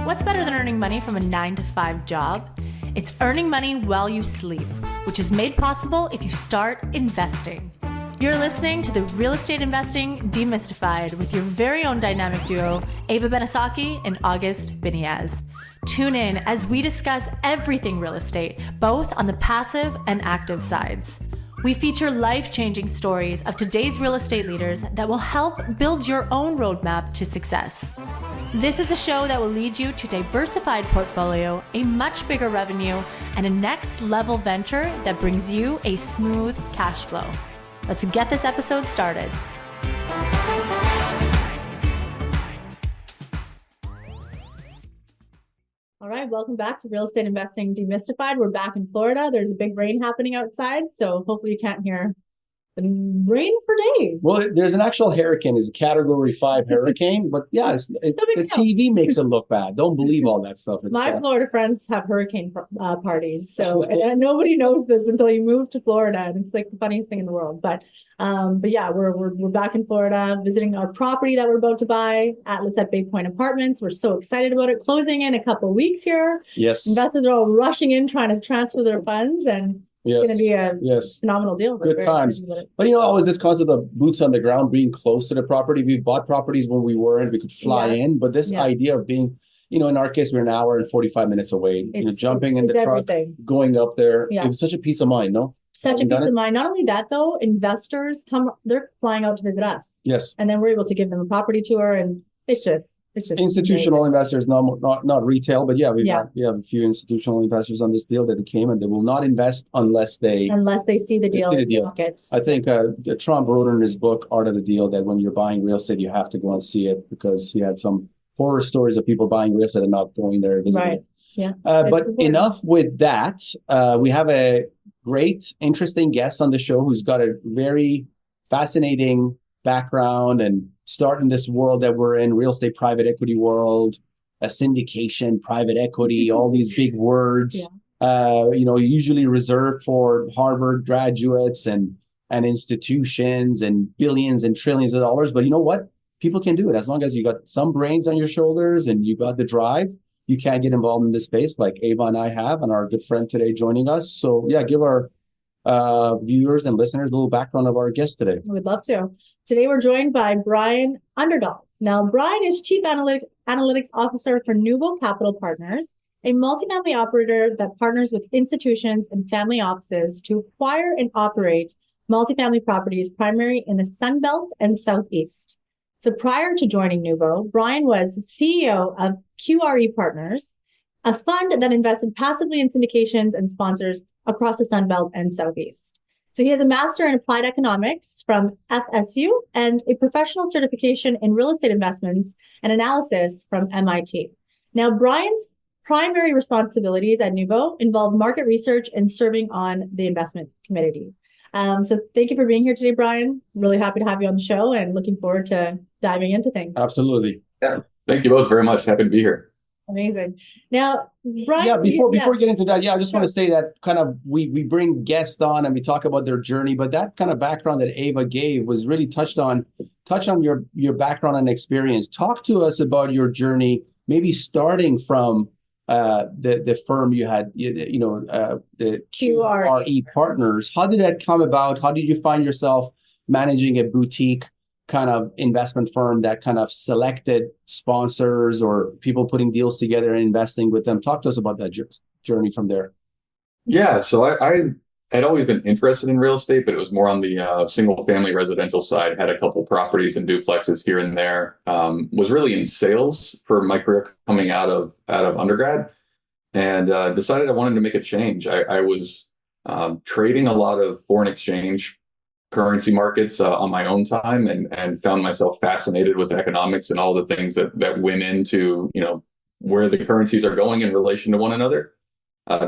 What's better than earning money from a 9-to-5 job? It's earning money while you sleep, which is made possible if you start investing. You're listening to the Real Estate Investing Demystified with your very own dynamic duo, Ava Benesocky and August Biniaz. Tune in as we discuss everything real estate, both on the passive and active sides. We feature life-changing stories of today's real estate leaders that will help build your own roadmap to success. This is a show that will lead you to a diversified portfolio, a much bigger revenue, and a next-level venture that brings you a smooth cash flow. Let's get this episode started. All right, welcome back to Real Estate Investing Demystified. We're back in Florida. There's a big rain happening outside, so hopefully you can't hear the rain for days. Well, there's an actual hurricane. It's a Category 5 hurricane, but yeah, the TV makes it look bad. Don't believe all that stuff. My Florida friends have hurricane parties, so and nobody knows this until you move to Florida, and it's like the funniest thing in the world. But yeah, we're back in Florida visiting our property that we're about to buy, Atlas at Bay Point Apartments. We're so excited about it. Closing in a couple of weeks here. Yes, investors are all rushing in trying to transfer their funds, and it's going to be a phenomenal deal. Good times. But always this concept of boots on the ground, being close to the property. We bought properties when we weren't, we could fly in. But this idea of being, in our case, we're an hour and 45 minutes away. Jumping in the truck, going up there. Yeah. It was such a peace of mind, no? Such a peace of mind. Not only that, though, investors they're flying out to visit us. Yes. And then we're able to give them a property tour, and it's just institutional investors, not retail, but we have a few institutional investors on this deal that came, and they will not invest unless they see the deal. I think Trump wrote in his book Art of the Deal that when you're buying real estate, you have to go and see it, because he had some horror stories of people buying real estate and not going there. Right. Yeah. But enough with that. We have a great, interesting guest on the show who's got a very fascinating background and start in this world that we're in, real estate private equity world, a syndication, private equity, all these big words, usually reserved for Harvard graduates and institutions and billions and trillions of dollars. But you know what? People can do it as long as you got some brains on your shoulders and you got the drive. You can get involved in this space like Ava and I have, and our good friend today joining us. So give our viewers and listeners a little background of our guest today. We'd love to. Today, we're joined by Brian Underdahl. Now, Brian is Chief Analytics Officer for Nuvo Capital Partners, a multifamily operator that partners with institutions and family offices to acquire and operate multifamily properties primarily in the Sun Belt and Southeast. So prior to joining Nuvo, Brian was CEO of QRE Partners, a fund that invested passively in syndications and sponsors across the Sun Belt and Southeast. So he has a master in applied economics from FSU and a professional certification in real estate investments and analysis from MIT. Now, Brian's primary responsibilities at Nuvo involve market research and serving on the investment committee. So thank you for being here today, Brian. Really happy to have you on the show and looking forward to diving into things. Absolutely. Yeah. Thank you both very much. Happy to be here. Amazing. Now, Brian. Yeah, before we get into that, I just want to say that kind of we bring guests on and we talk about their journey, but that kind of background that Ava gave was really touch on your background and experience. Talk to us about your journey, maybe starting from the firm you had, the QRE Partners. How did that come about? How did you find yourself managing a boutique kind of investment firm that kind of selected sponsors or people putting deals together and investing with them? Talk to us about that journey from there. Yeah, so I had always been interested in real estate, but it was more on the single family residential side. Had a couple properties and duplexes here and there. Was really in sales for my career coming out of undergrad, and decided I wanted to make a change. I was trading a lot of foreign exchange currency markets on my own time, and found myself fascinated with economics and all the things that went into where the currencies are going in relation to one another.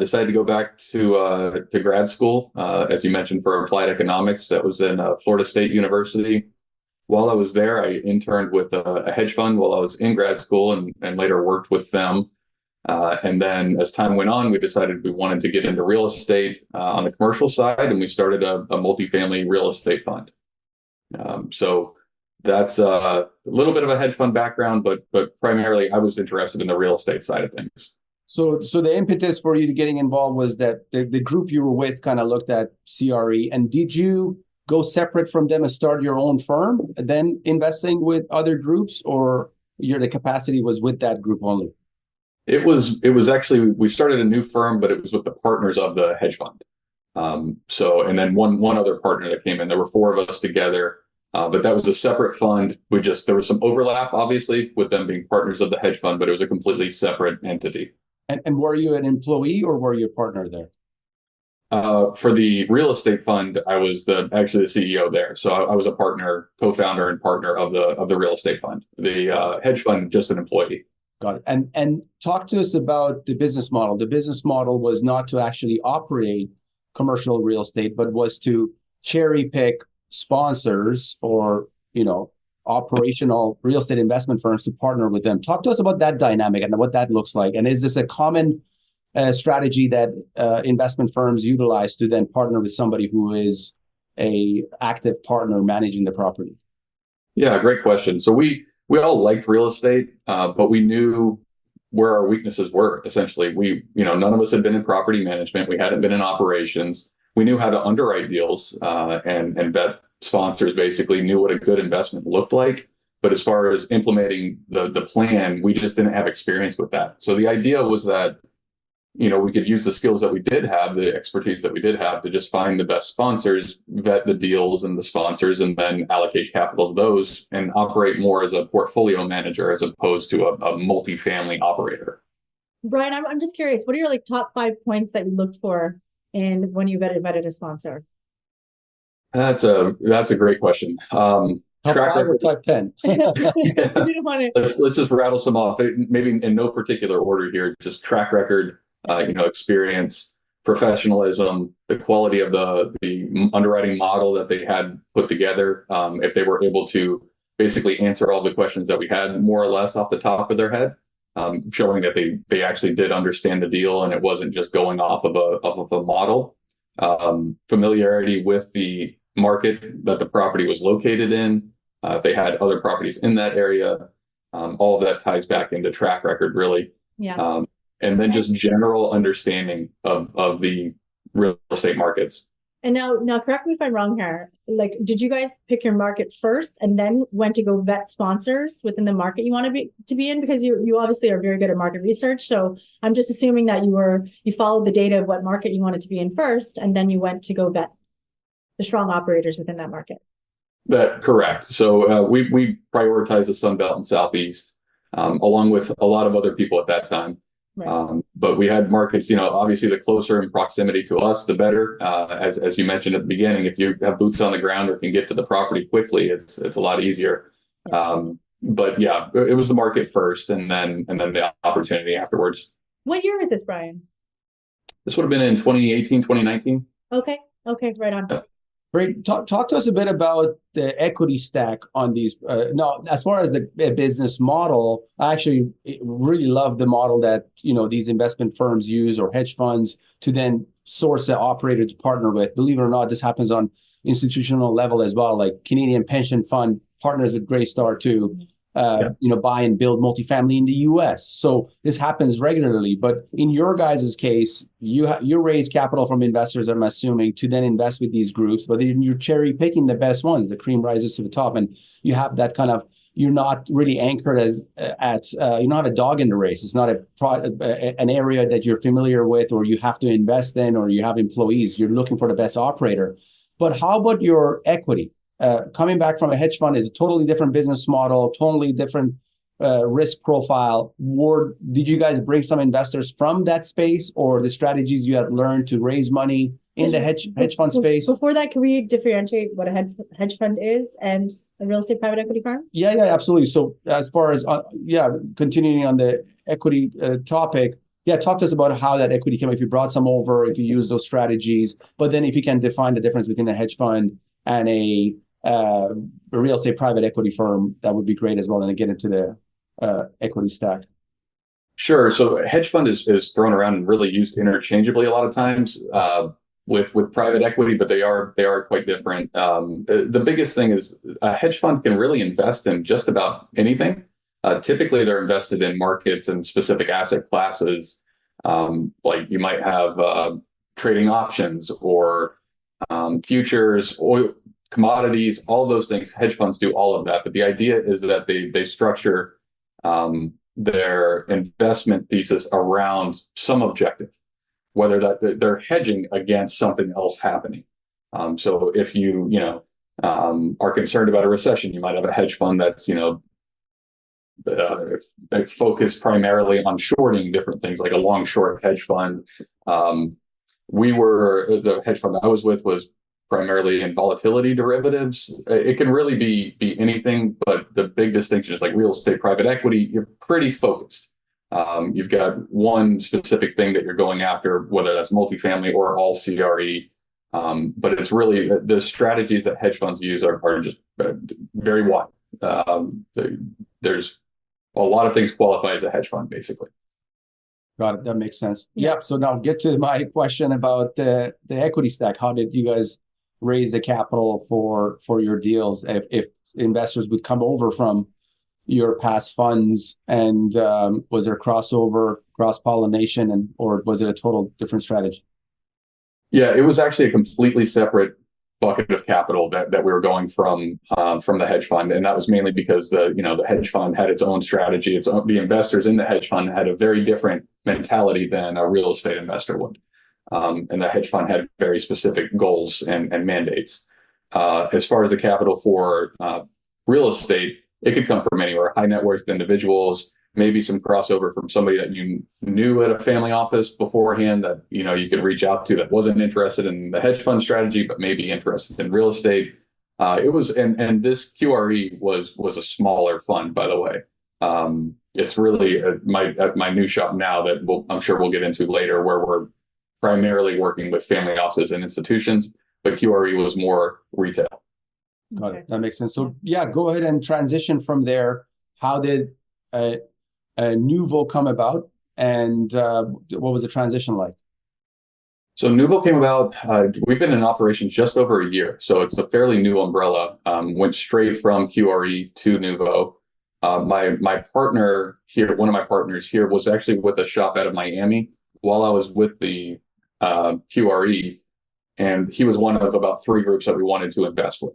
Decided to go back to grad school, as you mentioned, for applied economics. That was in Florida State University. While I was there, I interned with a hedge fund while I was in grad school, and later worked with them. And then as time went on, we decided we wanted to get into real estate on the commercial side, and we started a multifamily real estate fund. So That's a little bit of a hedge fund background, but primarily I was interested in the real estate side of things. So the impetus for you to getting involved was that the group you were with kind of looked at CRE, and did you go separate from them and start your own firm, then investing with other groups, or the capacity was with that group only? It was actually, we started a new firm, but it was with the partners of the hedge fund. And then one other partner that came in. There were four of us together, but that was a separate fund. There was some overlap, obviously, with them being partners of the hedge fund, but it was a completely separate entity. And were you an employee or were you a partner there? For the real estate fund, I was actually the CEO there. So I was a partner, co-founder, and partner of the real estate fund. The hedge fund, just an employee. Got it. And talk to us about the business model. The business model was not to actually operate commercial real estate, but was to cherry pick sponsors or, operational real estate investment firms to partner with them. Talk to us about that dynamic and what that looks like. And is this a common strategy that investment firms utilize to then partner with somebody who is a active partner managing the property? Yeah, great question. So we all liked real estate, but we knew where our weaknesses were. Essentially, none of us had been in property management. We hadn't been in operations. We knew how to underwrite deals and vet sponsors. Basically, knew what a good investment looked like. But as far as implementing the plan, we just didn't have experience with that. So the idea was that we could use the skills that we did have, the expertise that we did have, to just find the best sponsors, vet the deals and the sponsors, and then allocate capital to those and operate more as a portfolio manager as opposed to a multifamily operator. Brian, I'm just curious, what are your top 5 points that you looked for in when you vetted a sponsor? That's a great question. Track record, type 10. Yeah. Let's just rattle some off. Maybe in no particular order here. Just track record, experience, professionalism, the quality of the underwriting model that they had put together. If they were able to basically answer all the questions that we had more or less off the top of their head, showing that they actually did understand the deal and it wasn't just going off of a model. Familiarity with the market that the property was located in. If they had other properties in that area, all of that ties back into track record, really. Yeah. And then just general understanding of the real estate markets. And now, correct me if I'm wrong here. Did you guys pick your market first and then went to go vet sponsors within the market you want to be in? Because you obviously are very good at market research. So I'm just assuming that you followed the data of what market you wanted to be in first, and then you went to go vet the strong operators within that market. That correct. So we prioritize the Sun Belt and Southeast, along with a lot of other people at that time. Right. But we had markets, obviously the closer in proximity to us, the better. As you mentioned at the beginning, if you have boots on the ground or can get to the property quickly, it's a lot easier. But yeah, it was the market first, and then the opportunity afterwards. What year was this, Brian? This would have been in 2018, 2019. Okay, right on. Great. Talk to us a bit about the equity stack on these. No, as far as the business model, I actually really love the model that these investment firms use or hedge funds to then source an operator to partner with. Believe it or not, this happens on institutional level as well. Like Canadian Pension Fund partners with Greystar to buy and build multifamily in the U.S. So this happens regularly. But in your guys' case, you raise capital from investors, I'm assuming, to then invest with these groups. But then you're cherry picking the best ones. The cream rises to the top, and you have that kind of. You're not really anchored you don't have a dog in the race. It's not an area that you're familiar with, or you have to invest in, or you have employees. You're looking for the best operator. But how about your equity? Coming back from a hedge fund is a totally different business model, totally different risk profile. Did you guys bring some investors from that space, or the strategies you have learned to raise money in the hedge fund space? Before that, can we differentiate what a hedge fund is and a real estate private equity firm? Yeah, absolutely. So as far as, continuing on the equity topic, talk to us about how that equity came, if you brought some over, if you use those strategies, but then if you can define the difference between a hedge fund and a real estate private equity firm, that would be great as well, and then get into the equity stack. Sure. So a hedge fund is thrown around and really used interchangeably a lot of times. with private equity, but they are quite different. The biggest thing is a hedge fund can really invest in just about anything. Typically, they're invested in markets and specific asset classes. Like you might have trading options or futures, oil, commodities, all those things. Hedge funds do all of that. But the idea is that they structure their investment thesis around some objective, whether that they're hedging against something else happening. So if you are concerned about a recession, you might have a hedge fund that's focused primarily on shorting different things, like a long short hedge fund. The hedge fund I was with was primarily in volatility derivatives. It can really be anything, but the big distinction is like real estate, private equity, you're pretty focused. You've got one specific thing that you're going after, whether that's multifamily or all CRE. But it's really the strategies that hedge funds use are just very wide. There's a lot of things qualify as a hedge fund, basically. Got it. That makes sense. Yep. So now get to my question about the equity stack. How did you guys raise the capital for your deals? If investors would come over from your past funds, and was there crossover, cross-pollination, or was it a total different strategy? Yeah, it was actually a completely separate bucket of capital that we were going from the hedge fund, and that was mainly because the hedge fund had its own strategy. The investors in the hedge fund had a very different mentality than a real estate investor would, and the hedge fund had very specific goals and mandates. As far as the capital for real estate, it could come from anywhere: high net worth individuals, maybe some crossover from somebody that you knew at a family office beforehand that you could reach out to that wasn't interested in the hedge fund strategy but maybe interested in real estate. It was and this QRE was a smaller fund, by the way. It's really my new shop now that I'm sure we'll get into later, where we're primarily working with family offices and institutions, but QRE was more retail. Got it. That makes sense. So yeah, go ahead and transition from there. How did Nuvo come about, and what was the transition like? So Nuvo came about, we've been in operation just over a year, so it's a fairly new umbrella. Went straight from QRE to Nuvo. My partner here, one of my partners here, was actually with a shop out of Miami while I was with the QRE, and he was one of about 3 groups that we wanted to invest with.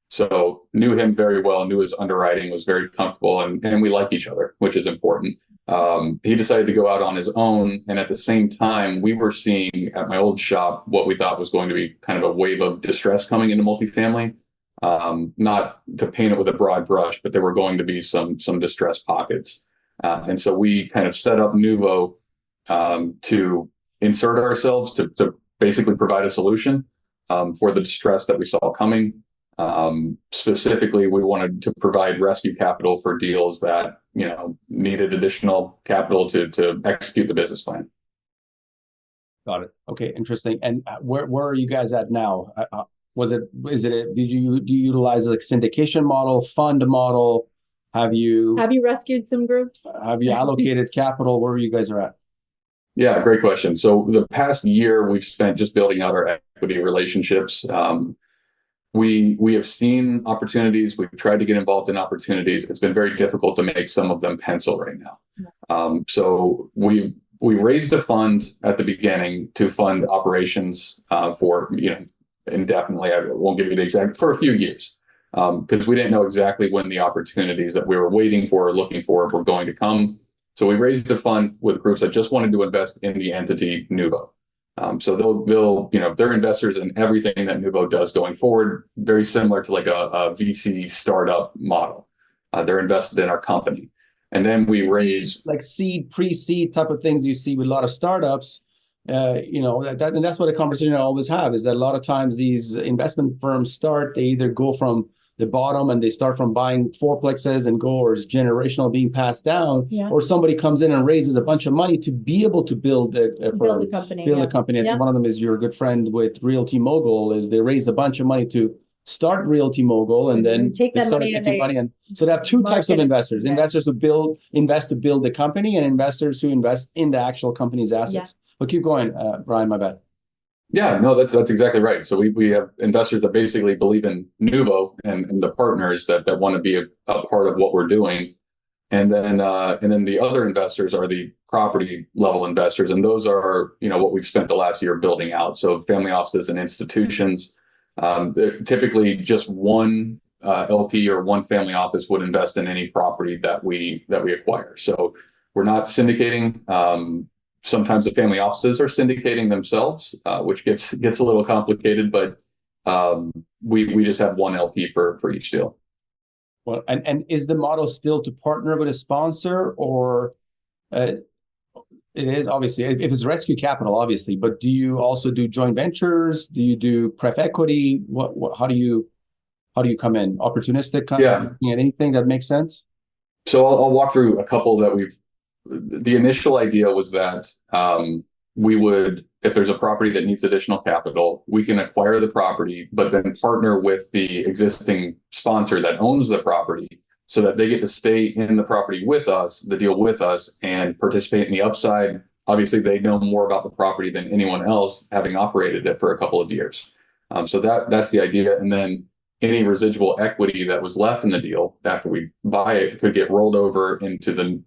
So knew him very well, knew his underwriting, was very comfortable, and we like each other, which is important. He decided to go out on his own, and at the same time, we were seeing at my old shop what we thought was going to be kind of a wave of distress coming into multifamily. Not to paint it with a broad brush, but there were going to be some distress pockets. And so we kind of set up Nuvo to insert ourselves to basically provide a solution for the distress that we saw coming. Specifically, we wanted to provide rescue capital for deals that needed additional capital to execute the business plan. Got it. Okay, interesting. And where are you guys at now? Did you utilize like syndication model, fund model? Have you rescued some groups? Have you allocated capital? Where you guys are at? Yeah, great question. So the past year we've spent just building out our equity relationships. We have seen opportunities. We've tried to get involved in opportunities. It's been very difficult to make some of them pencil right now. So we raised a fund at the beginning to fund operations for indefinitely. I won't give you the exact, for a few years, because we didn't know exactly when the opportunities that we were waiting for or looking for were going to come. So we raised a fund with groups that just wanted to invest in the entity Nuvo. So they're investors in everything that Nuvo does going forward, very similar to like a VC startup model. They're invested in our company. And then we raise like seed, pre-seed type of things you see with a lot of startups. And that's what a conversation I always have, is that a lot of times these investment firms they either go from the bottom and they start from buying fourplexes and go, or is generational being passed down, or somebody comes in and raises a bunch of money to be able to build a company. Build a company. And one of them is your good friend with Realty Mogul, is they raised a bunch of money to start Realty Mogul, and then take that money and so they have two types of investors: investors who invest to build the company, and investors who invest in the actual company's assets. But keep going, Brian. My bad. Yeah, no, that's exactly right. So we have investors that basically believe in Nuvo and the partners that want to be a part of what we're doing. And then the other investors are the property level investors, and those are what we've spent the last year building out. So family offices and institutions, typically just one LP or one family office would invest in any property that we acquire. So we're not syndicating. Sometimes the family offices are syndicating themselves, which gets a little complicated, but we just have one LP for each deal. Well, and is the model still to partner with a sponsor, or it is obviously if it's rescue capital, obviously, but do you also do joint ventures? Do you do pref equity? What how do you come in? Opportunistic kind of looking at anything that makes sense? So I'll walk through a couple that the initial idea was that we would, if there's a property that needs additional capital, we can acquire the property, but then partner with the existing sponsor that owns the property so that they get to stay in the property with us, the deal with us, and participate in the upside. Obviously, they know more about the property than anyone else, having operated it for a couple of years. So that's the idea. And then any residual equity that was left in the deal after we buy it could get rolled over into the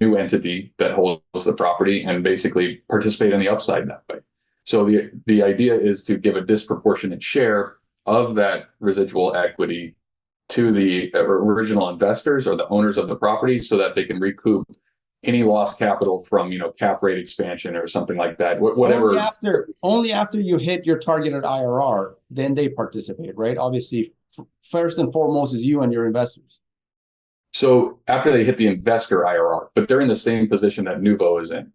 new entity that holds the property and basically participate in the upside that way. So the idea is to give a disproportionate share of that residual equity to the original investors or the owners of the property so that they can recoup any lost capital from cap rate expansion or something like that. Whatever. Only after you hit your targeted IRR, then they participate, right? Obviously, first and foremost is you and your investors. So after they hit the investor IRR, but they're in the same position that Nuvo is in.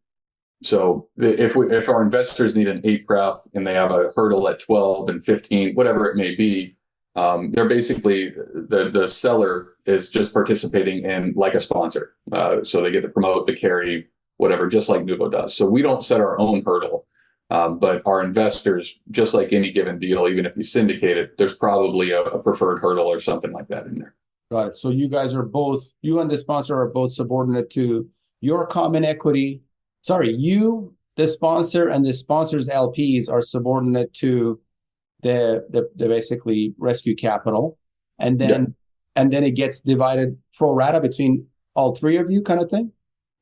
So if our investors need an 8 pref and they have a hurdle at 12 and 15, whatever it may be, they're basically the seller is just participating in like a sponsor. So they get to promote, the carry, whatever, just like Nuvo does. So we don't set our own hurdle, but our investors, just like any given deal, even if you syndicate it, there's probably a preferred hurdle or something like that in there. Got it. So you guys are both, you and the sponsor are both subordinate to your common equity. Sorry, you, the sponsor, and the sponsor's LPs are subordinate to the basically rescue capital, and then it gets divided pro rata between all three of you, kind of thing.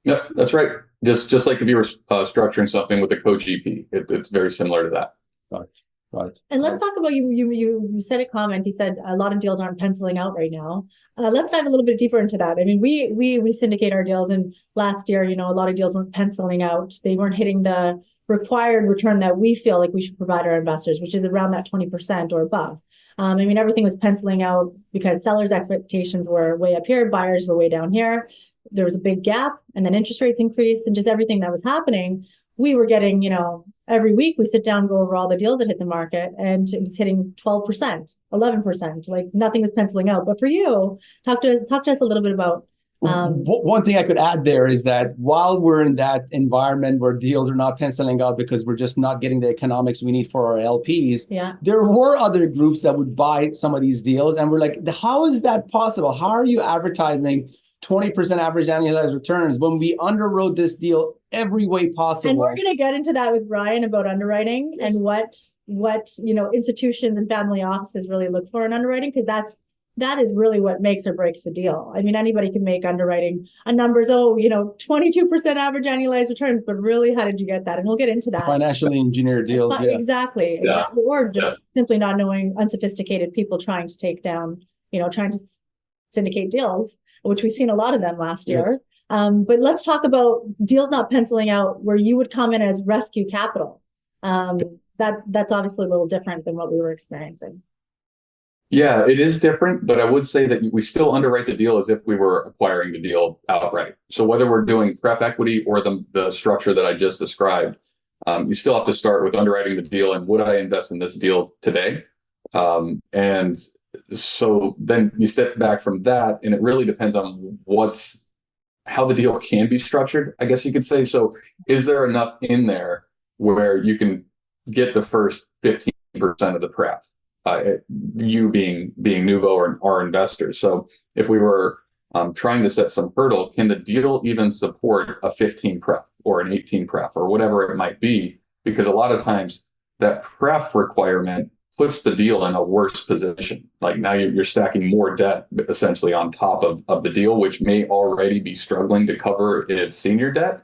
Yeah, that's right. Just like if you were structuring something with a co-GP, it's very similar to that. Got it. Right. And let's talk about you said a comment. You said a lot of deals aren't penciling out right now. Let's dive a little bit deeper into that. I mean, we syndicate our deals, and last year, a lot of deals weren't penciling out. They weren't hitting the required return that we feel like we should provide our investors, which is around that 20% or above. I mean, everything was penciling out because sellers' expectations were way up here, buyers were way down here. There was a big gap, and then interest rates increased, and just everything that was happening. We were getting, every week we sit down, go over all the deals that hit the market, and it was hitting 12%, 11%, like nothing was penciling out. But for you, talk to us a little bit about. One thing I could add there is that while we're in that environment where deals are not penciling out because we're just not getting the economics we need for our LPs, there were other groups that would buy some of these deals. And we're like, how is that possible? How are you advertising 20% average annualized returns when we underwrote this deal every way possible? And we're going to get into that with Brian about underwriting and what institutions and family offices really look for in underwriting, because that is really what makes or breaks a deal. I mean, anybody can make underwriting a numbers, 22% average annualized returns, but really, how did you get that? And we'll get into that. Financially engineered deals. Exactly. Or just simply not knowing, unsophisticated people trying to take down, trying to syndicate deals, which we've seen a lot of them last year. But let's talk about deals not penciling out where you would come in as rescue capital. That's obviously a little different than what we were experiencing. Yeah, it is different, but I would say that we still underwrite the deal as if we were acquiring the deal outright. So whether we're doing pref equity or the structure that I just described, you still have to start with underwriting the deal and would I invest in this deal today? And so then you step back from that, and it really depends on how the deal can be structured, I guess you could say. So is there enough in there where you can get the first 15% of the pref? You being Nuvo or our investors. So if we were trying to set some hurdle, can the deal even support a 15 pref or an 18 pref or whatever it might be? Because a lot of times that pref requirement puts the deal in a worse position. Like now you're stacking more debt essentially on top of the deal, which may already be struggling to cover its senior debt.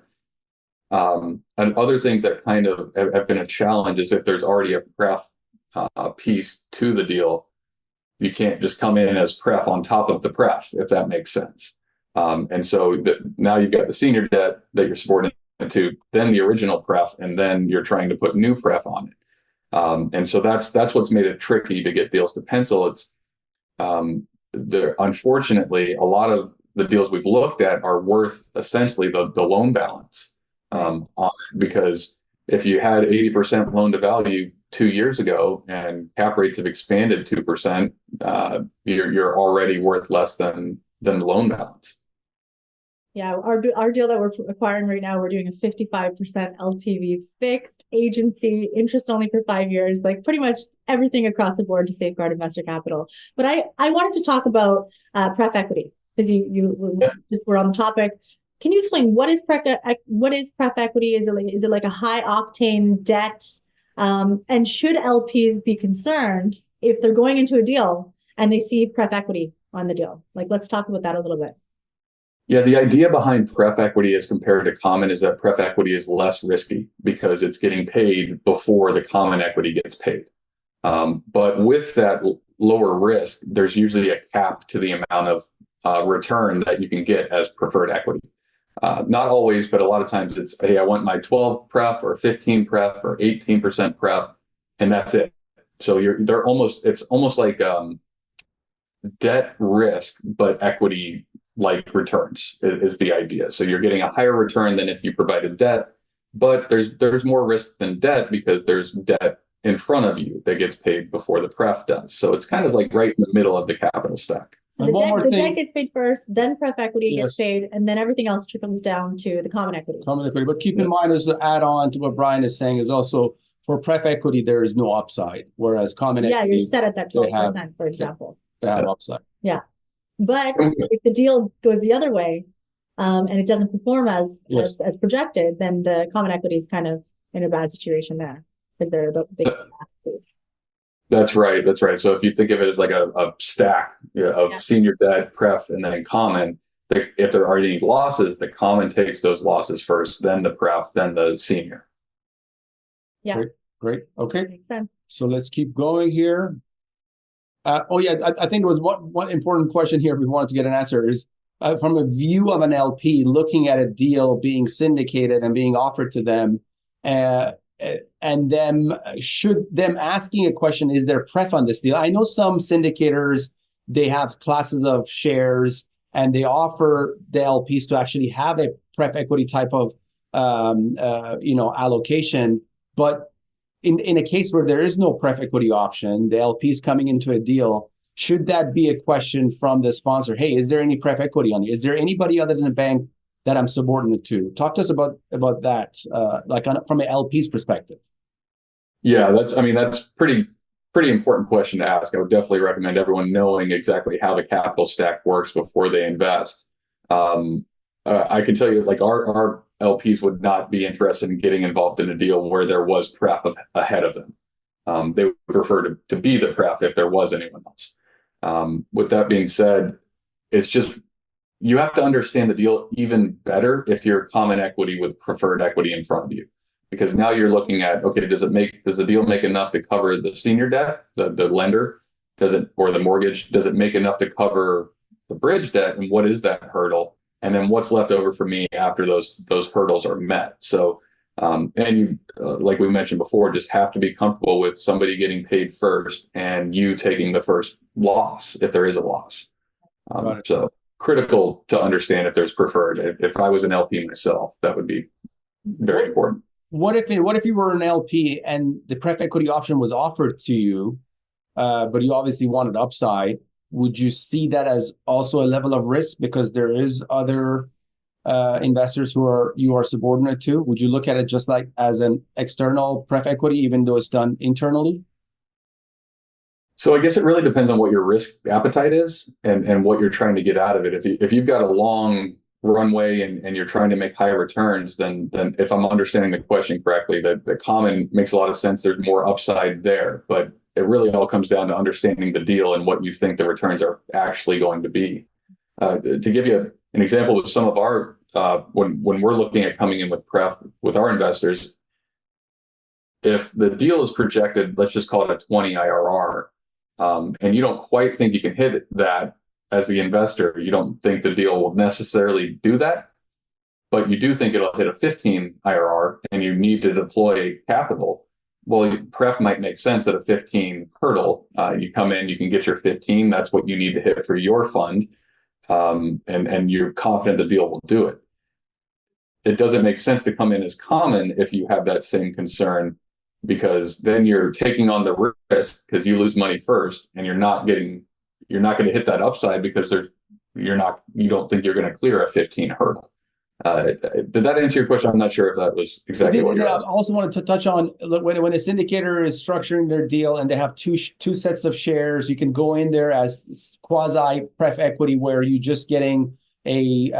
And other things that kind of have been a challenge is if there's already a pref piece to the deal, you can't just come in as pref on top of the pref, if that makes sense. And so now you've got the senior debt that you're subordinate to, then the original pref, and then you're trying to put new pref on it. And so that's what's made it tricky to get deals to pencil. It's unfortunately a lot of the deals we've looked at are worth essentially the loan balance on it, because if you had 80% loan to value 2 years ago and cap rates have expanded 2%, you're already worth less than the loan balance. Yeah, our deal that we're acquiring right now, we're doing a 55% LTV fixed agency, interest only for 5 years, like pretty much everything across the board to safeguard investor capital. But I wanted to talk about pref equity, because just we're on the topic. Can you explain what is pref equity? Is it like a high octane debt? And should LPs be concerned if they're going into a deal and they see pref equity on the deal? Like, let's talk about that a little bit. Yeah, the idea behind pref equity as compared to common is that pref equity is less risky because it's getting paid before the common equity gets paid. But with that lower risk, there's usually a cap to the amount of return that you can get as preferred equity. Not always, but a lot of times it's, hey, I want my 12 pref or 15 pref or 18% pref, and that's it. So it's almost like debt risk, but equity like returns is the idea. So you're getting a higher return than if you provided debt, but there's more risk than debt because there's debt in front of you that gets paid before the pref does. So it's kind of like right in the middle of the capital stack. So the debt gets paid first, then pref equity gets paid, and then everything else trickles down to the common equity. But keep in mind, as to add on to what Brian is saying, is also for pref equity, there is no upside, whereas common equity, you're set at that 12%, for example. They have upside. Yeah. But if the deal goes the other way, and it doesn't perform as projected, then the common equity is kind of in a bad situation there, because they get last proof. That's right. So if you think of it as like a stack of senior debt, pref, and then common, if there are any losses, the common takes those losses first, then the pref, then the senior. Yeah. Great. Okay. Makes sense. So let's keep going here. I think there was one important question here we wanted to get an answer is, from a view of an LP looking at a deal being syndicated and being offered to them, and should them asking a question, is there pref on this deal? I know some syndicators, they have classes of shares and they offer the LPs to actually have a pref equity type of allocation, but in a case where there is no pref equity option, the LPs coming into a deal, should that be a question from the sponsor? Hey, is there any pref equity on it? Is there anybody other than the bank that I'm subordinate to? Talk to us about that, from an LP's perspective. Yeah, that's pretty important question to ask. I would definitely recommend everyone knowing exactly how the capital stack works before they invest. I can tell you, like our LPs would not be interested in getting involved in a deal where there was pref ahead of them. They would prefer to be the pref if there was anyone else. With that being said, it's just, you have to understand the deal even better if you're common equity with preferred equity in front of you, because now you're looking at, okay, does the deal make enough to cover the senior debt, the lender, or the mortgage? Does it make enough to cover the bridge debt, and what is that hurdle? And then what's left over for me after those hurdles are met? So, and you, like we mentioned before, just have to be comfortable with somebody getting paid first and you taking the first loss if there is a loss. So critical to understand if there's preferred. If I was an LP myself, that would be very important. What if you were an LP and the pref equity option was offered to you, but you obviously wanted upside? Would you see that as also a level of risk because there is other investors you are subordinate to? Would you look at it just like as an external pref equity, even though it's done internally? So I guess it really depends on what your risk appetite is and what you're trying to get out of it. If you've got a long runway and you're trying to make high returns, then if I'm understanding the question correctly, the common makes a lot of sense. There's more upside there, but it really all comes down to understanding the deal and what you think the returns are actually going to be. To give you an example with some of our when we're looking at coming in with pref with our investors, if the deal is projected, let's just call it a 20 IRR, and you don't quite think you can hit that as the investor, you don't think the deal will necessarily do that, but you do think it'll hit a 15 IRR and you need to deploy capital. Well, pref might make sense at a 15 hurdle. You come in, you can get your 15. That's what you need to hit for your fund. And you're confident the deal will do it. It doesn't make sense to come in as common if you have that same concern, because then you're taking on the risk because you lose money first, and you're not going to hit that upside because you don't think you're going to clear a 15 hurdle. Did that answer your question? I'm not sure if that was exactly what you're asking. I also wanted to touch on, look, when a syndicator is structuring their deal and they have two sets of shares, you can go in there as quasi pref equity, where you're just getting a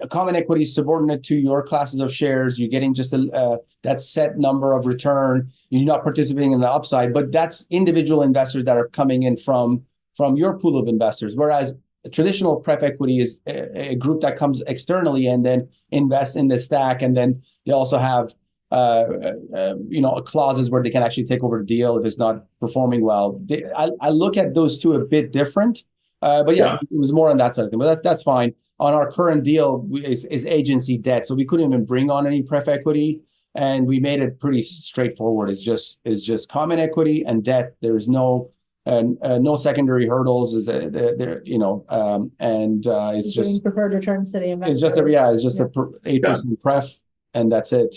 common equity subordinate to your classes of shares. You're getting just that set number of return. You're not participating in the upside, but that's individual investors that are coming in from your pool of investors. Whereas a traditional pref equity is a group that comes externally and then invests in the stack, and then they also have clauses where they can actually take over the deal if it's not performing well. I look at those two a bit different, but yeah, it was more on that side of things. But that's fine. On our current deal is agency debt, so we couldn't even bring on any pref equity, and we made it pretty straightforward. It's just common equity and debt. There's no secondary hurdles. It's just preferred returns to the investor. It's just 8% pref, and that's it.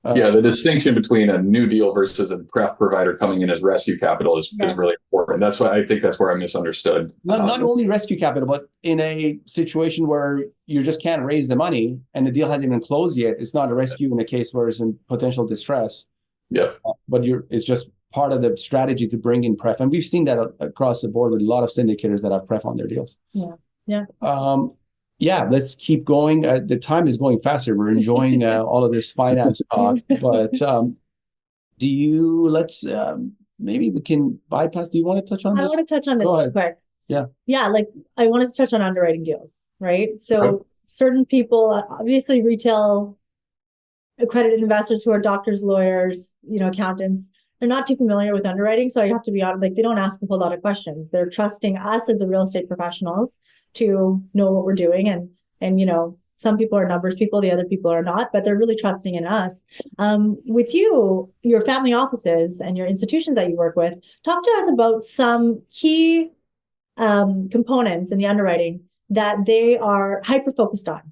The distinction between a new deal versus a pref provider coming in as rescue capital is really important. That's why I think that's where I misunderstood. Not only rescue capital, but in a situation where you just can't raise the money and the deal hasn't even closed yet, it's not a rescue in a case where it's in potential distress. Yeah, but it's just part of the strategy to bring in pref, and we've seen that across the board with a lot of syndicators that have pref on their deals. Let's keep going. The time is going faster. We're enjoying all of this finance talk, but maybe we can bypass. Do you want to touch on this? I want to touch on this real quick. Yeah, I wanted to touch on underwriting deals, right? So certain people, obviously retail accredited investors who are doctors, lawyers, accountants, they're not too familiar with underwriting. So I have to be honest, they don't ask a whole lot of questions. They're trusting us as the real estate professionals to know what we're doing. And some people are numbers people, the other people are not, but they're really trusting in us. With you, your family offices and your institutions that you work with, talk to us about some key components in the underwriting that they are hyper-focused on.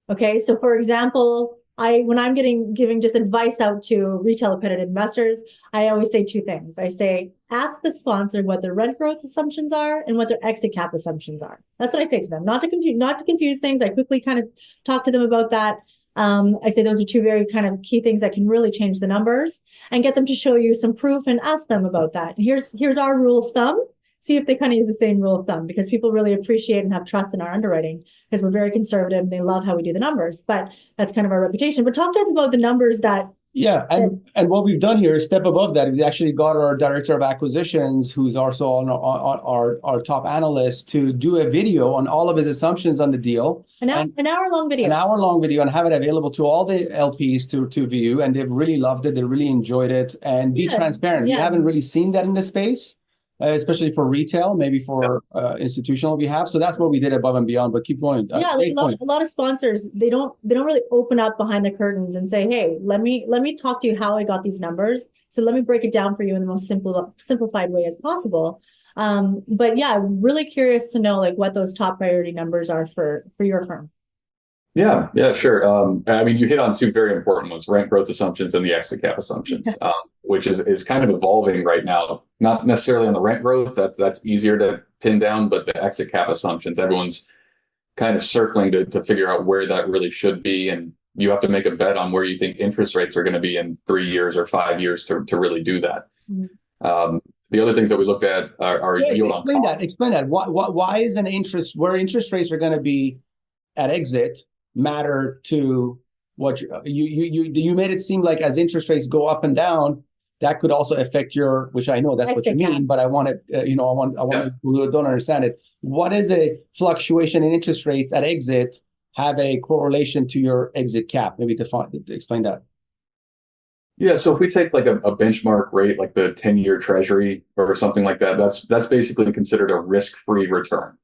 Okay, so for example, when I'm giving just advice out to retail accredited investors, I always say two things. I say, ask the sponsor what their rent growth assumptions are and what their exit cap assumptions are. That's what I say to them. Not to confuse things. I quickly kind of talk to them about that. I say those are two very kind of key things that can really change the numbers, and get them to show you some proof and ask them about that. Here's our rule of thumb. See if they kind of use the same rule of thumb, because people really appreciate and have trust in our underwriting because we're very conservative and they love how we do the numbers. But that's kind of our reputation. But talk to us about the numbers that. Yeah, and what we've done here is step above that. We've actually got our director of acquisitions, who's also on our top analyst, to do a video on all of his assumptions on the deal. An hour-long video. An hour-long video, and have it available to all the LPs to view. And they've really loved it. They really enjoyed it. And be transparent. We haven't really seen that in the space. Especially for retail, maybe for institutional we have. So that's what we did above and beyond, but keep going. A lot of sponsors, they don't really open up behind the curtains and say, hey, let me talk to you how I got these numbers. So let me break it down for you in the most simplified way as possible. But really curious to know what those top priority numbers are for your firm. Yeah, sure. You hit on two very important ones: rent growth assumptions and the exit cap assumptions, which is kind of evolving right now. Not necessarily on the rent growth, that's easier to pin down, but the exit cap assumptions, everyone's kind of circling to figure out where that really should be, and you have to make a bet on where you think interest rates are going to be in 3 years or 5 years to really do that. Mm-hmm. The other things that we looked at are yield on cost. Explain that. Why is where interest rates are going to be at exit matter to what you made it seem like as interest rates go up and down, that could also affect your, which I know that's what you mean, but I want to, I want people who don't understand it. What is a fluctuation in interest rates at exit have a correlation to your exit cap? Maybe explain that. Yeah, so if we take like a benchmark rate, like the 10-year treasury or something like that, that's basically considered a risk-free return.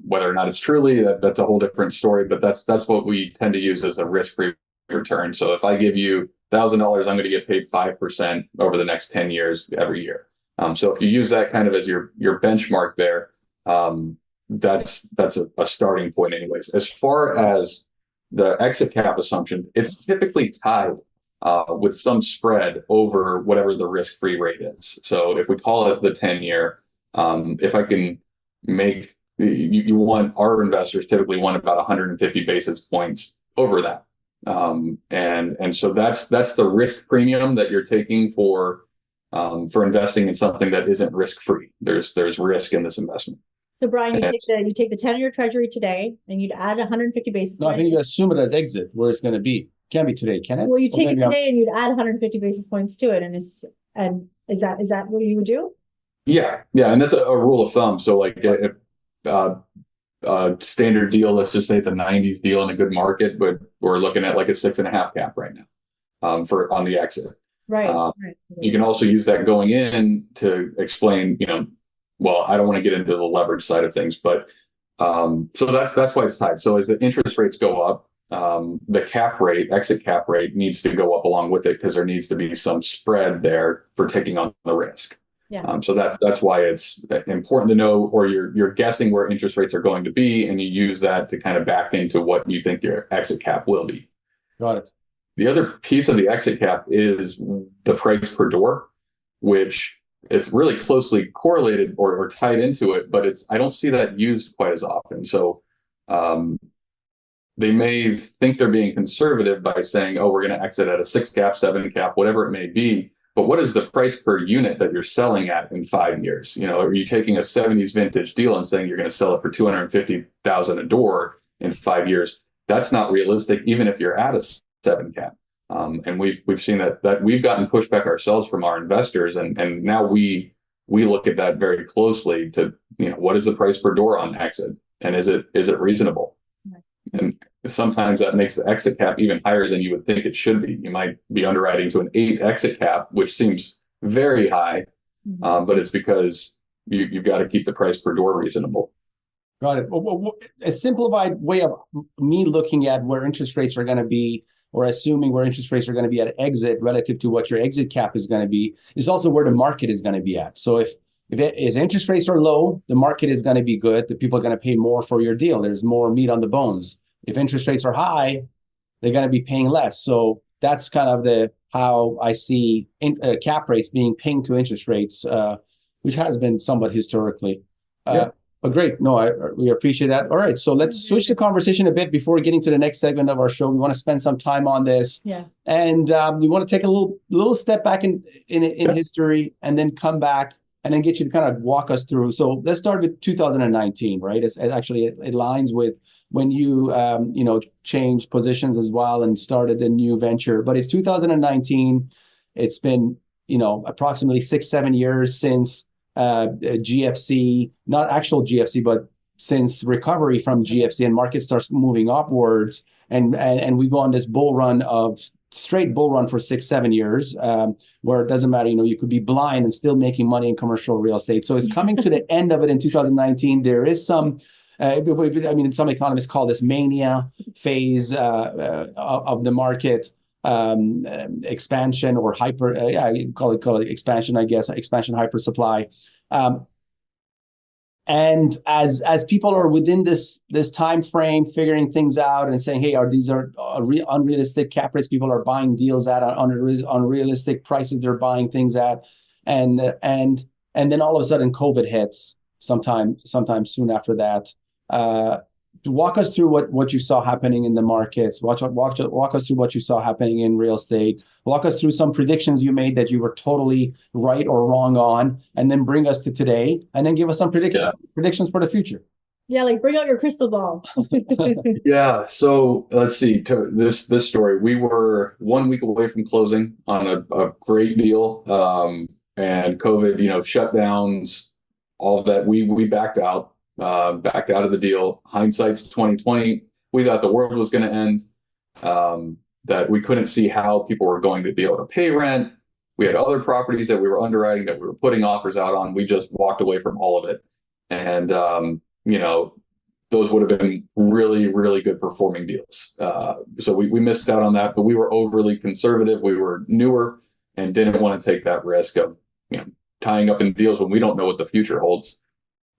Whether or not it's truly, that's a whole different story, but that's what we tend to use as a risk-free return. So if I give you $1,000, I'm going to get paid 5% over the next 10 years every year. So if you use that kind of as your benchmark there, that's a starting point anyways. As far as the exit cap assumption, it's typically tied with some spread over whatever the risk-free rate is. So if we call it the 10-year, if I can make, you want, our investors typically want about 150 basis points over that. And so that's the risk premium that you're taking for investing in something that isn't risk-free. There's risk in this investment. So Brian, you take the 10-year treasury today and you'd add 150 basis points. No, I think you assume it as exit where it's going to be. Can't be today, can it? Well, you take it today and you'd add 150 basis points to it, and is that what you would do? Yeah, and that's a rule of thumb. So like if standard deal, let's just say it's a 90s deal in a good market, but we're looking at like a 6.5 cap right now on the exit. Right. You can also use that going in to explain, well, I don't want to get into the leverage side of things, but so that's why it's tied. So as the interest rates go up, the exit cap rate needs to go up along with it because there needs to be some spread there for taking on the risk. Yeah. So that's why it's important to know, or you're guessing where interest rates are going to be, and you use that to kind of back into what you think your exit cap will be. Got it. The other piece of the exit cap is the price per door, which it's really closely correlated or tied into it, but I don't see that used quite as often. So they may think they're being conservative by saying, oh, we're going to exit at a 6 cap, 7 cap, whatever it may be. But what is the price per unit that you're selling at in 5 years? Are you taking a 70s vintage deal and saying you're going to sell it for $250,000 a door in 5 years? That's not realistic, even if you're at a 7 cap. And we've seen that we've gotten pushback ourselves from our investors, and now we look at that very closely to what is the price per door on exit, and is it reasonable? And sometimes that makes the exit cap even higher than you would think it should be. You might be underwriting to an 8 exit cap, which seems very high, but it's because you've got to keep the price per door reasonable. Got it. A simplified way of me looking at where interest rates are going to be, or assuming where interest rates are going to be at exit relative to what your exit cap is going to be, is also where the market is going to be at. So if interest rates are low, the market is going to be good. The people are going to pay more for your deal. There's more meat on the bones. If interest rates are high, they're going to be paying less. So that's kind of how I see cap rates being pinged to interest rates, which has been somewhat historically. But great. No, we appreciate that. All right. So let's switch the conversation a bit before getting to the next segment of our show. We want to spend some time on this. Yeah. And we want to take a little step back in history, and then come back and then get you to kind of walk us through. So let's start with 2019, right? It aligns with when you changed positions as well and started a new venture. But it's 2019. It's been approximately 6-7 years since GFC, not actual GFC, but since recovery from GFC, and market starts moving upwards, and we go on this straight bull run for 6-7 years, where it doesn't matter, you could be blind and still making money in commercial real estate. So it's coming to the end of it in 2019. There is some, some economists call this mania phase of the market, expansion or hyper, you call it expansion, I guess, expansion, hyper supply. And as people are within this time frame, figuring things out and saying, hey, these are unrealistic cap rates, people are buying deals at unrealistic prices, they're buying things at, and then all of a sudden COVID hits sometime soon after that. Walk us through what you saw happening in the markets. Walk us through what you saw happening in real estate. Walk us through some predictions you made that you were totally right or wrong on, and then bring us to today, and then give us some predictions for the future. Yeah, like bring out your crystal ball. Yeah. So let's see. To this story, we were 1 week away from closing on a great deal. And COVID, shutdowns, all of that. We backed out of the deal. Hindsight's 2020. We thought the world was going to end. That we couldn't see how people were going to be able to pay rent. We had other properties that we were underwriting that we were putting offers out on. We just walked away from all of it. And, those would have been really, really good performing deals. So we missed out on that, but we were overly conservative. We were newer and didn't want to take that risk of, tying up in deals when we don't know what the future holds.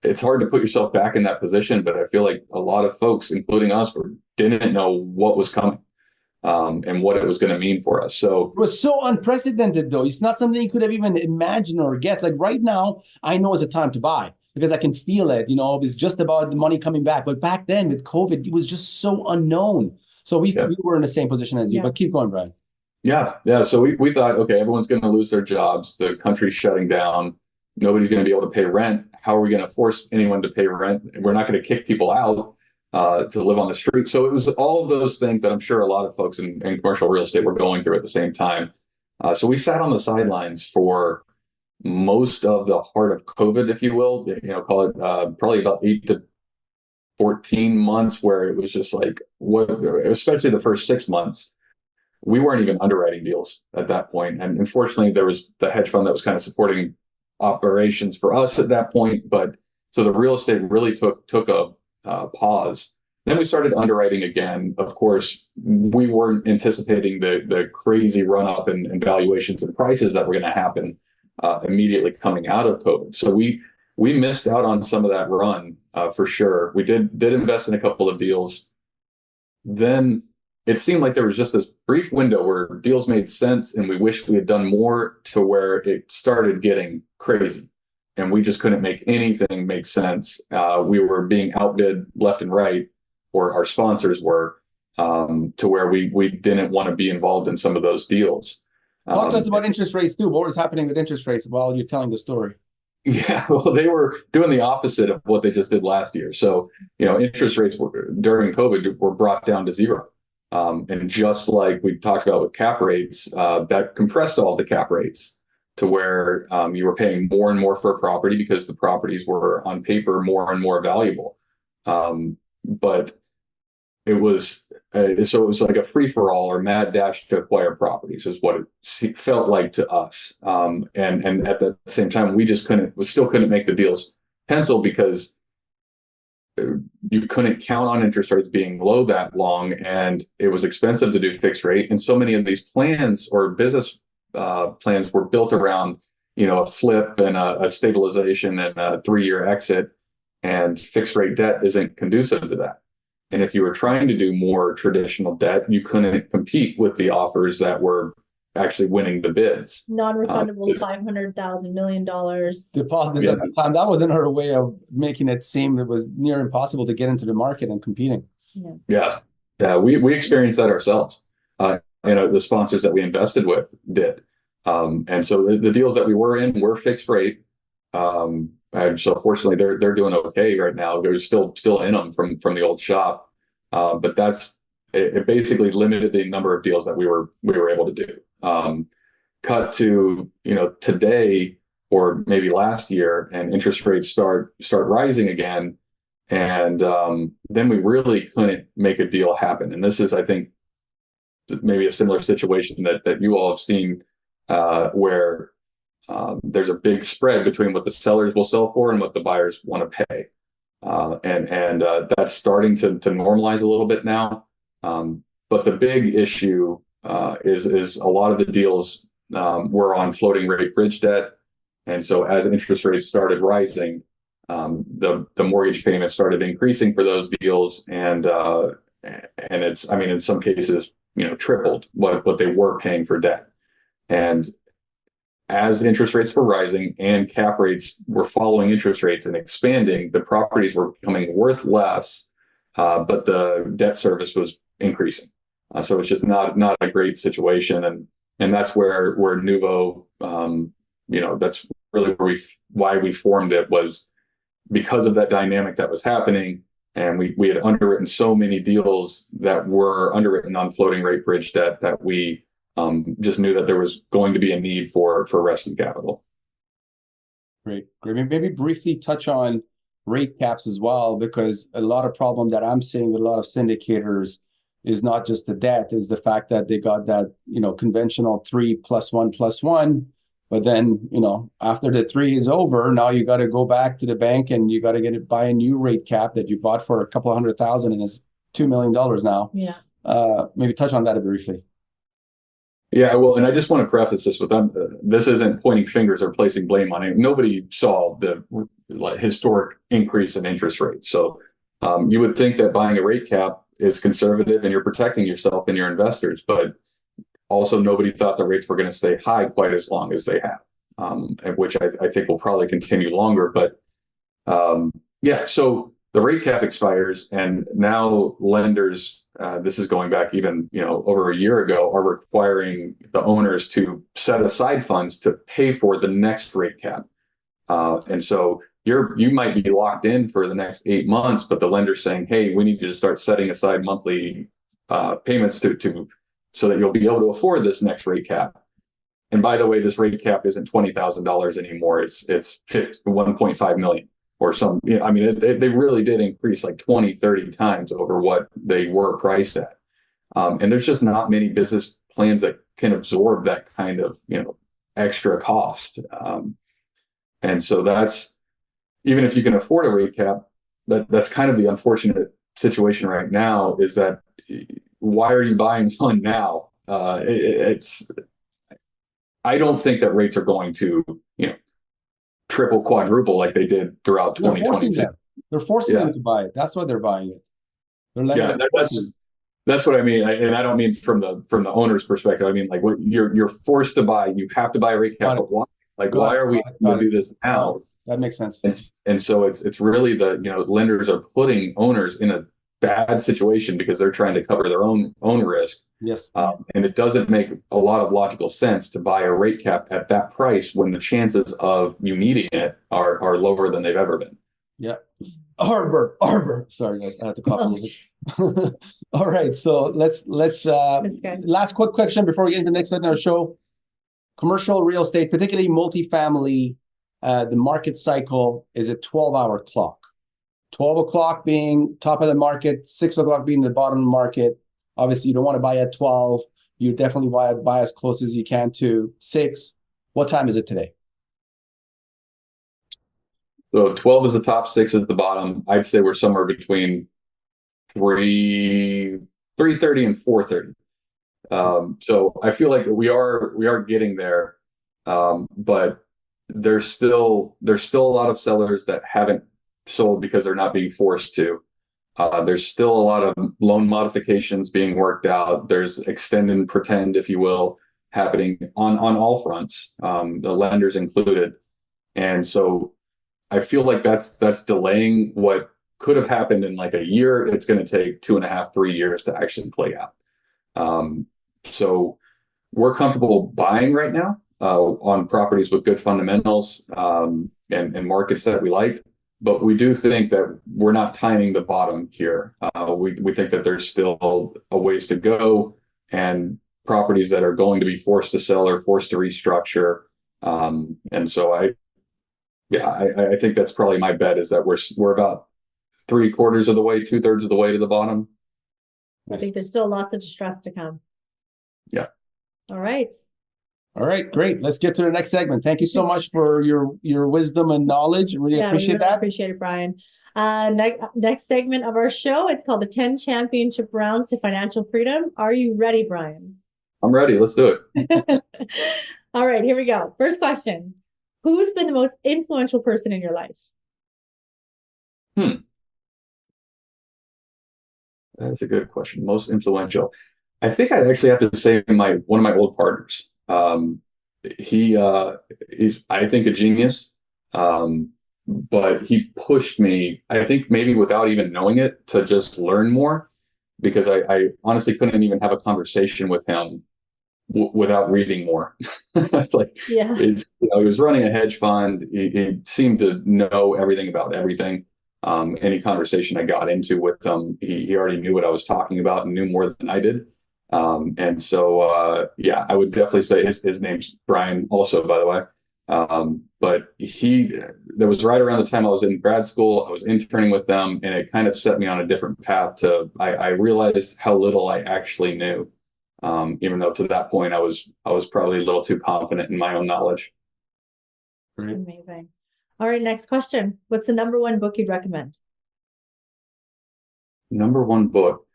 It's hard to put yourself back in that position, but I feel like a lot of folks, including us, didn't know what was coming. And what it was going to mean for us. So it was so unprecedented, though. It's not something you could have even imagined or guessed. Like right now, I know it's a time to buy because I can feel it. It's just about the money coming back. But back then with COVID, it was just so unknown. So we were in the same position as you. But keep going, Brian. Yeah. So we thought, okay, everyone's going to lose their jobs. The country's shutting down. Nobody's going to be able to pay rent. How are we going to force anyone to pay rent? We're not going to kick people out to live on the street. So it was all of those things that I'm sure a lot of folks in commercial real estate were going through at the same time. So we sat on the sidelines for most of the heart of COVID, if you will, call it probably about 8 to 14 months, where it was just like, especially the first 6 months, we weren't even underwriting deals at that point. And unfortunately, there was the hedge fund that was kind of supporting operations for us at that point. But so the real estate really took a pause. Then we started underwriting again. Of course, we weren't anticipating the crazy run up in valuations and prices that were going to happen immediately coming out of COVID. So we missed out on some of that run for sure. We did invest in a couple of deals. Then it seemed like there was just this brief window where deals made sense, and we wished we had done more, to where it started getting crazy. And we just couldn't make anything make sense. We were being outbid left and right, or our sponsors were, to where we didn't want to be involved in some of those deals. Talk to us about interest rates too. What was happening with interest rates while you're telling the story? Yeah, well, they were doing the opposite of what they just did last year. So, interest rates during COVID were brought down to zero. And just like we talked about with cap rates, that compressed all the cap rates to where you were paying more and more for a property because the properties were on paper more and more valuable. But it was so it was like a free for all or mad dash to acquire properties is what it felt like to us. And at the same time, we still couldn't make the deals pencil because you couldn't count on interest rates being low that long, and it was expensive to do fixed rate. And so many of these plans or business plans were built around, a flip and a stabilization and a 3-year exit, and fixed rate debt isn't conducive to that. And if you were trying to do more traditional debt, you couldn't compete with the offers that were actually winning the bids. Non-refundable $500,000 million. Deposit at the time. That was another way of making it seem it was near impossible to get into the market and competing. Yeah. We experienced that ourselves. The sponsors that we invested with did. And so the deals that we were in were fixed rate. And so fortunately they're doing okay right now. They're still in them from the old shop. But it basically limited the number of deals that we were able to do. Cut to, today or maybe last year, and interest rates start rising again. And then we really couldn't make a deal happen. And this is, I think, maybe a similar situation that you all have seen, where there's a big spread between what the sellers will sell for and what the buyers want to pay. And that's starting to normalize a little bit now. But the big issue is a lot of the deals were on floating rate bridge debt. And so as interest rates started rising, the mortgage payments started increasing for those deals. And it's, in some cases, tripled what they were paying for debt. And as interest rates were rising and cap rates were following interest rates and expanding, the properties were becoming worth less, but the debt service was increasing. So it's just not a great situation. And that's where Nuvo, that's really why we formed it, was because of that dynamic that was happening, and we had underwritten so many deals that were underwritten on floating rate bridge debt that we just knew that there was going to be a need for rescue capital. Great. Maybe briefly touch on rate caps as well, because a lot of problem that I'm seeing with a lot of syndicators is not just the debt, is the fact that they got that, conventional 3+1+1, but then, after the 3 is over, now you got to go back to the bank and you got to buy a new rate cap that you bought for a couple of $100,000 and is $2 million now. Yeah. Maybe touch on that briefly. Yeah, well, and I just want to preface this with this isn't pointing fingers or placing blame on it. Nobody saw the historic increase in interest rates. So you would think that buying a rate cap is conservative and you're protecting yourself and your investors, but also nobody thought the rates were going to stay high quite as long as they have, which I think will probably continue longer. But so the rate cap expires, and now lenders, this is going back even over a year ago, are requiring the owners to set aside funds to pay for the next rate cap, and so you might be locked in for the next 8 months, but the lender's saying, hey, we need you to start setting aside monthly payments to so that you'll be able to afford this next rate cap. And by the way, this rate cap isn't $20,000 anymore; it's $1.5 million. Or some, they really did increase like 20, 30 times over what they were priced at. And there's just not many business plans that can absorb that kind of, extra cost. And so that's, even if you can afford a rate cap, that's kind of the unfortunate situation right now, is that why are you buying one now? I don't think that rates are going to, triple, quadruple like they did throughout 2022. They're forcing them to buy it. That's why they're buying it. That's what I mean. And I don't mean from the owner's perspective. I mean, like, what you're forced to buy. You have to buy a rate cap. Why? Why are we going to do this now? That makes sense. And so it's really lenders are putting owners in a bad situation because they're trying to cover their own risk. Yes. And it doesn't make a lot of logical sense to buy a rate cap at that price when the chances of you needing it are lower than they've ever been. Yeah. Arbor. Sorry, guys, I had to cough a little bit. All right. So let's last quick question before we get into the next segment of our show. Commercial real estate, particularly multifamily, the market cycle is a 12-hour clock. 12 o'clock being top of the market, 6 o'clock being the bottom of the market. Obviously, you don't want to buy at 12. You definitely want to buy as close as you can to 6. What time is it today? So 12 is the top, 6 is the bottom. I'd say we're somewhere between 3:30 and 4:30. So I feel like we are getting there, but there's still a lot of sellers that haven't sold because they're not being forced to. There's still a lot of loan modifications being worked out. There's extend and pretend, if you will, happening on all fronts, the lenders included. And so I feel like that's delaying what could have happened in like a year. It's going to take 2.5, 3 years to actually play out. So we're comfortable buying right now on properties with good fundamentals and markets that we like. But we do think that we're not timing the bottom here. We think that there's still a ways to go, and properties that are going to be forced to sell or forced to restructure. And so I think that's probably my bet, is that we're about 3/4 of the way, 2/3 of the way to the bottom. I think there's still lots of distress to come. Yeah. All right. All right, great. Let's get to the next segment. Thank you so much for your wisdom and knowledge. Really appreciate that. Appreciate it, Brian. Next segment of our show, it's called the 10 Championship Rounds to Financial Freedom. Are you ready, Brian? I'm ready. Let's do it. All right, here we go. First question. Who's been the most influential person in your life? That's a good question. Most influential. I think I'd actually have to say one of my old partners. He's, I think, a genius. But he pushed me, I think maybe without even knowing it, to just learn more, because I honestly couldn't even have a conversation with him without reading more. It's like, Yeah. it's, you know, he was running a hedge fund. He seemed to know everything about everything. Any conversation I got into with him, he already knew what I was talking about and knew more than I did. And so, yeah, I would definitely say his name's Brian also, by the way. But that was right around the time I was in grad school. I was interning with them, and it kind of set me on a different path I realized how little I actually knew. Even though to that point I was probably a little too confident in my own knowledge. Great. Amazing. All right, next question. What's the number one book you'd recommend? Number one book.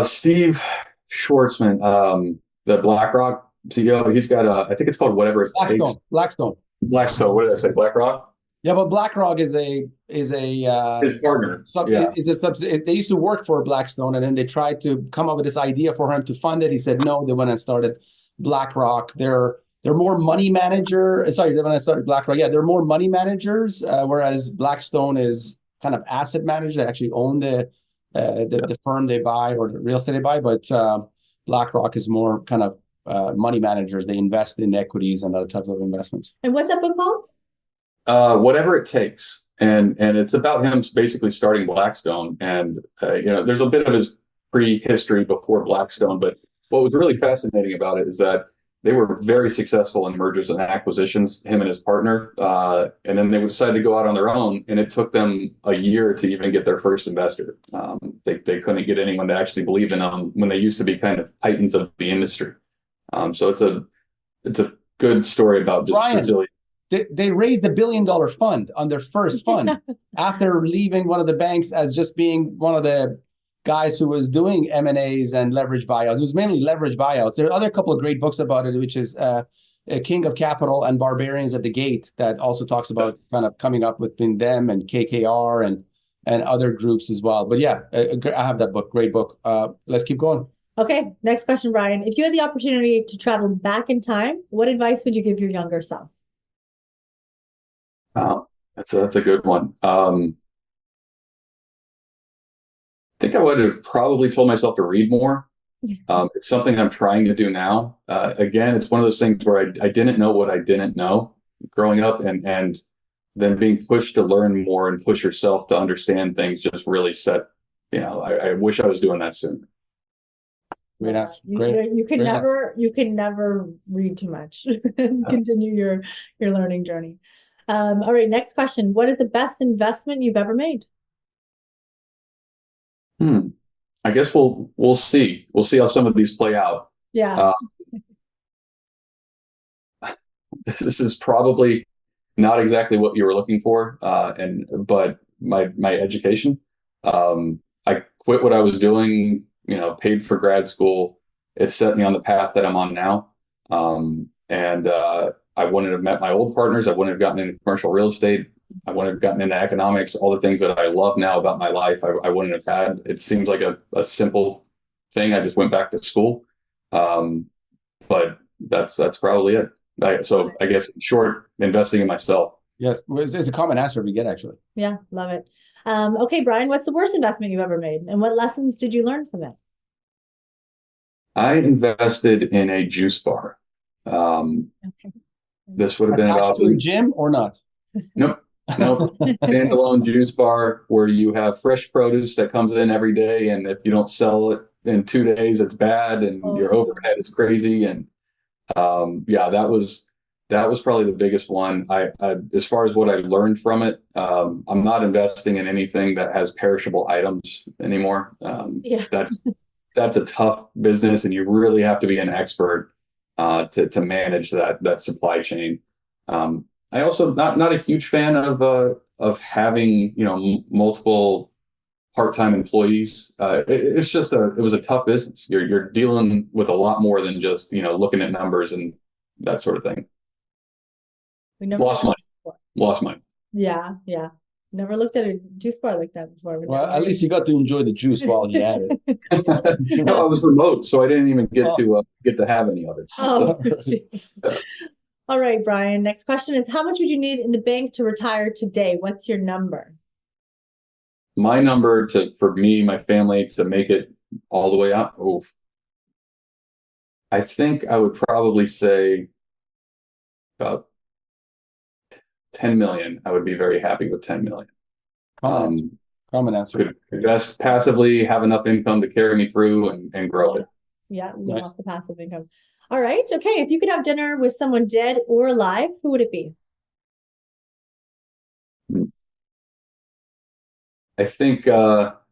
Steve Schwartzman, the BlackRock CEO, he's got I think it's called Whatever It Takes. Blackstone. What did I say? BlackRock? Yeah, but BlackRock is a his partner. They used to work for Blackstone, and then they tried to come up with this idea for him to fund it. He said no. They went and started BlackRock. They're more money manager. Sorry, when I started BlackRock, yeah, they're more money managers, whereas Blackstone is kind of asset managers. They actually own the firm they buy or the real estate they buy, but BlackRock is more kind of money managers. They invest in equities and other types of investments. And what's that book called? Whatever It Takes, and it's about him basically starting Blackstone. And you know, there's a bit of his prehistory before Blackstone, but what was really fascinating about it is that they were very successful in mergers and acquisitions, him and his partner, and then they decided to go out on their own, and it took them a year to even get their first investor. They couldn't get anyone to actually believe in them when they used to be kind of titans of the industry. So it's a good story about just Brian, resilience. They raised $1 billion fund on their first fund after leaving one of the banks as just being one of the guys who was doing M&As and leverage buyouts. It was mainly leverage buyouts. There are other couple of great books about it, which is King of Capital and Barbarians at the Gate, that also talks about kind of coming up between them and KKR and other groups as well. But yeah, I have that book. Great book. Let's keep going. Okay, next question, Brian. If you had the opportunity to travel back in time, what advice would you give your younger self? That's a good one. I think I would have probably told myself to read more. It's something I'm trying to do now. Again, it's one of those things where I didn't know what I didn't know growing up, and then being pushed to learn more and push yourself to understand things just really set, you know, I wish I was doing that sooner. Great answer. You can never read too much and continue your learning journey. All right, next question. What is the best investment you've ever made? I guess we'll see. We'll see how some of these play out. Yeah. This is probably not exactly what you were looking for, but my education. I quit what I was doing, you know, paid for grad school. It set me on the path that I'm on now. I wouldn't have met my old partners. I wouldn't have gotten into commercial real estate. I wouldn't have gotten into economics. All the things that I love now about my life, I wouldn't have had. It seems like a simple thing. I just went back to school. But that's probably it. So I guess in short, investing in myself. Yes, it's a common answer we get, actually. Yeah, love it. Okay, Brian, what's the worst investment you've ever made, and what lessons did you learn from it? I invested in a juice bar. Okay. This would have been about to a gym or not? Nope. Standalone juice bar where you have fresh produce that comes in every day, and if you don't sell it in 2 days, it's bad, and your overhead is crazy. And yeah, that was probably the biggest one. I as far as what I learned from it, I'm not investing in anything that has perishable items anymore. Yeah. That's a tough business, and you really have to be an expert to manage that supply chain. I also not a huge fan of having, you know, multiple part-time employees. It was a tough business. You're dealing with a lot more than just, you know, looking at numbers and that sort of thing. Lost money. Yeah. Never looked at a juice bar like that before. Well, at least you got to enjoy the juice while you had it. You know, I was remote, so I didn't even get to have any of it. Oh, all right, Brian. Next question is: how much would you need in the bank to retire today? What's your number? My number for me, my family, to make it all the way out. Oof. I think I would probably say about 10 million. I would be very happy with 10 million. Common answer. Could invest passively, have enough income to carry me through and grow it. Yeah, Nice. off the passive income. All right. Okay. If you could have dinner with someone dead or alive, who would it be? I think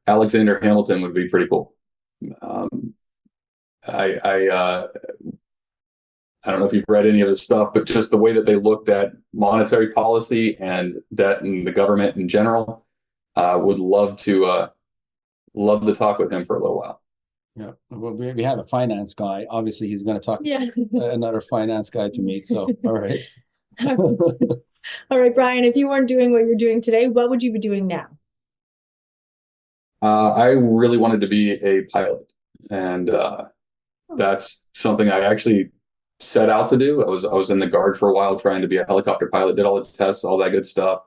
Alexander Hamilton would be pretty cool. I don't know if you've read any of his stuff, but just the way that they looked at monetary policy and debt and the government in general, would love to talk with him for a little while. Yeah, well, we have a finance guy. Obviously, he's going to talk another finance guy to meet. So, all right. All right, Brian, if you weren't doing what you're doing today, what would you be doing now? I really wanted to be a pilot, and that's something I actually set out to do. I was in the Guard for a while trying to be a helicopter pilot, did all the tests, all that good stuff.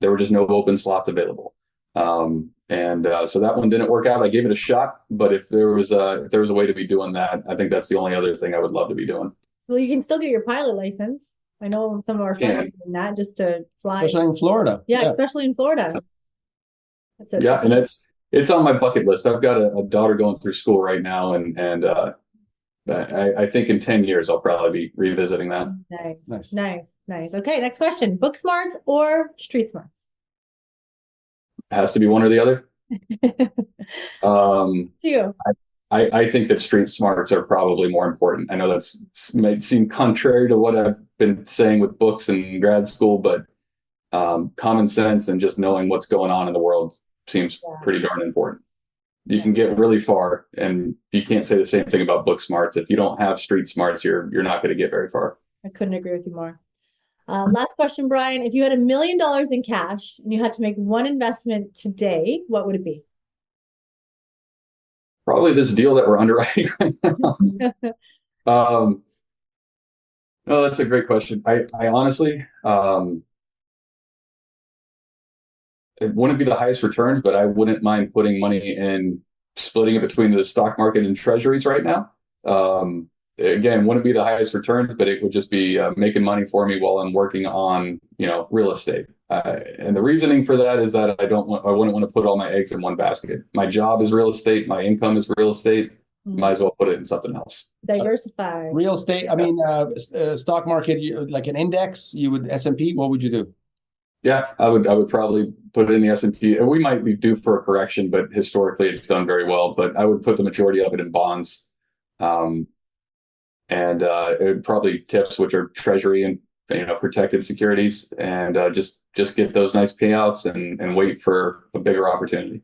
There were just no open slots available. So that one didn't work out. I gave it a shot, but if there was a way to be doing that, I think that's the only other thing I would love to be doing. Well, you can still get your pilot license. I know some of our friends are doing that just to fly. Especially in Florida. Yeah, especially in Florida. That's it. Yeah, and it's on my bucket list. I've got a daughter going through school right now, and I think in 10 years I'll probably be revisiting that. Nice. Okay, next question. Book smarts or street smarts? Has to be one or the other. To you. I think that street smarts are probably more important. I know that might seem contrary to what I've been saying with books and grad school, but common sense and just knowing what's going on in the world seems pretty darn important. You can get really far, and you can't say the same thing about book smarts. If you don't have street smarts, you're not going to get very far. I couldn't agree with you more. Last question, Brian. If you had $1 million in cash and you had to make one investment today, what would it be? Probably this deal that we're underwriting right now. No, that's a great question. I honestly, it wouldn't be the highest returns, but I wouldn't mind putting money in, splitting it between the stock market and treasuries right now. Again, wouldn't be the highest returns, but it would just be making money for me while I'm working on, real estate. And the reasoning for that is that I wouldn't want to put all my eggs in one basket. My job is real estate. My income is real estate. Might as well put it in something else. Diversify. Real estate. I mean, stock market, like an index, you would S&P. What would you do? Yeah, I would probably put it in the S&P. We might be due for a correction, but historically it's done very well. But I would put the majority of it in bonds. And it would probably TIPS, which are treasury and protected securities, and just get those nice payouts and wait for a bigger opportunity.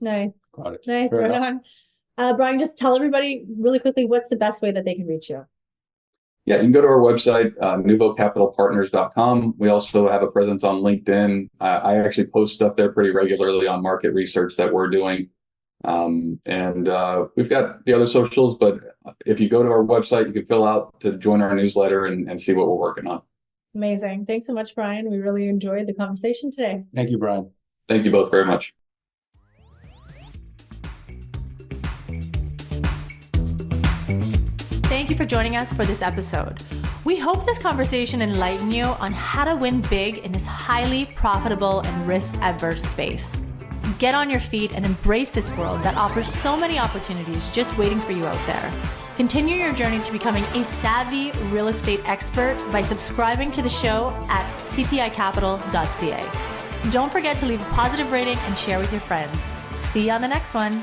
Nice. Got it. Nice. Fair Right enough. on. Brian, just tell everybody really quickly what's the best way that they can reach you. Yeah, you can go to our website, nuvocapitalpartners.com. We also have a presence on LinkedIn. I actually post stuff there pretty regularly on market research that we're doing. And we've got the other socials, but if you go to our website, you can fill out to join our newsletter and see what we're working on. Amazing. Thanks so much, Brian. We really enjoyed the conversation today. Thank you, Brian. Thank you both very much. Thank you for joining us for this episode. We hope this conversation enlightened you on how to win big in this highly profitable and risk-averse space. Get on your feet and embrace this world that offers so many opportunities just waiting for you out there. Continue your journey to becoming a savvy real estate expert by subscribing to the show at cpicapital.ca. Don't forget to leave a positive rating and share with your friends. See you on the next one.